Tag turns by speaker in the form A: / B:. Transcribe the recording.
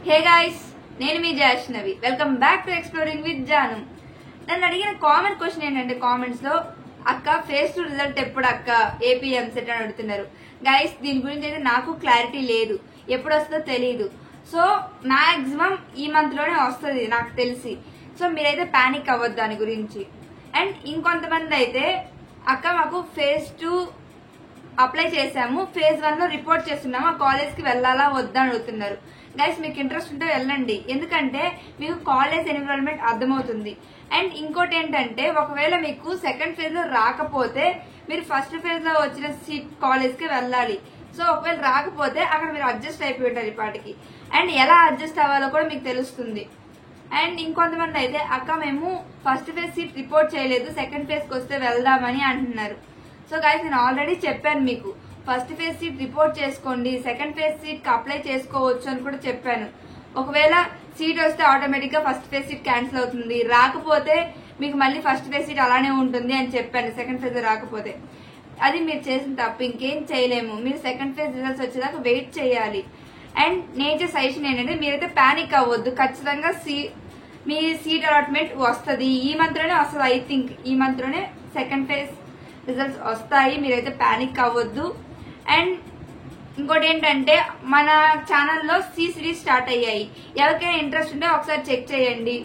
A: హే guys, నేను మీ Jashnavi. Welcome back to exploring with Janu. నన్ను అడిగిన కామన్ క్వశ్చన్ ఏంటంటే కామెంట్స్ లో, అక్క ఫేస్ 2 రిజల్ట్ ఎప్పుడు అక్క ఏపీ ఎంసెట్ అని అడుగుతున్నారు. గైస్, దీని గురించి అయితే నాకు క్లారిటీ లేదు, ఎప్పుడు వస్తుందో తెలియదు. సో మాక్సిమం ఈ మంత్ లోనే వస్తుంది నాకు తెలిసి. సో మీరైతే పానిక్ అవ్వద్దు దాని గురించి. అండ్ ఇంకొంతమంది అయితే అక్క మాకు ఫేజ్ 2 అప్లై చేసాము, ఫేజ్ 1 లో రిపోర్ట్ చేస్తున్నాము, ఆ కాలేజ్ కి వెళ్లాలా వద్దా అని అడుగుతున్నారు. గైస్, మీకు ఇంట్రెస్ట్ ఉంటే వెళ్ళండి, ఎందుకంటే మీకు కాలేజ్ ఎన్విరాన్మెంట్ అర్థమవుతుంది. అండ్ ఇంకోటి ఏంటంటే, ఒకవేళ మీకు సెకండ్ ఫేజ్ లో రాకపోతే మీరు ఫస్ట్ ఫేజ్ లో వచ్చిన సీట్ కాలేజ్ కి వెళ్ళాలి. సో ఒకవేళ రాకపోతే అక్కడ మీరు అడ్జస్ట్ అయిపోయి ఉంటారు ఇప్పటికి. అండ్ ఎలా అడ్జస్ట్ అవ్వాలో కూడా మీకు తెలుస్తుంది. అండ్ ఇంకొంతమంది అయితే అక్క మేము ఫస్ట్ ఫేజ్ సీట్ రిపోర్ట్ చేయలేదు, సెకండ్ ఫేజ్ కి వస్తే వెళ్దామని అంటున్నారు. సో గైస్, నేను ఆల్రెడీ చెప్పాను మీకు, ఫస్ట్ ఫేజ్ సీట్ రిపోర్ట్ చేసుకోండి, సెకండ్ ఫేజ్ సీట్ కి అప్లై చేసుకోవచ్చు అని కూడా చెప్పాను. ఒకవేళ సీట్ వస్తే ఆటోమేటిక్ గా ఫస్ట్ ఫేజ్ సీట్ క్యాన్సిల్ అవుతుంది, రాకపోతే మీకు మళ్ళీ ఫస్ట్ ఫేజ్ సీట్ అలానే ఉంటుంది అని చెప్పాను. సెకండ్ ఫేజ్ రాకపోతే అది మీరు చేసిన తప్పు, ఇంకేం చేయలేము. మీరు సెకండ్ ఫేజ్ రిజల్ట్స్ వచ్చేదాకా వెయిట్ చేయాలి. అండ్ నేచర్ సజెషన్ ఏంటంటే, మీరైతే పానిక్ అవ్వద్దు, ఖచ్చితంగా మీ సీట్ అలాట్మెంట్ వస్తుంది. ఈ మంత్ లోనే వస్తుంది, ఐ థింక్ ఈ మంత్ లోనే సెకండ్ ఫేజ్ రిజల్ట్స్ వస్తాయి. మీరైతే పానిక్ అవ్వద్దు. అండ్ ఇంకోటి ఏంటంటే, మన ఛానల్లో సి సిరీస్ స్టార్ట్ అయ్యాయి, ఎవరికైనా ఇంట్రెస్ట్ ఉంటే ఒకసారి చెక్ చేయండి.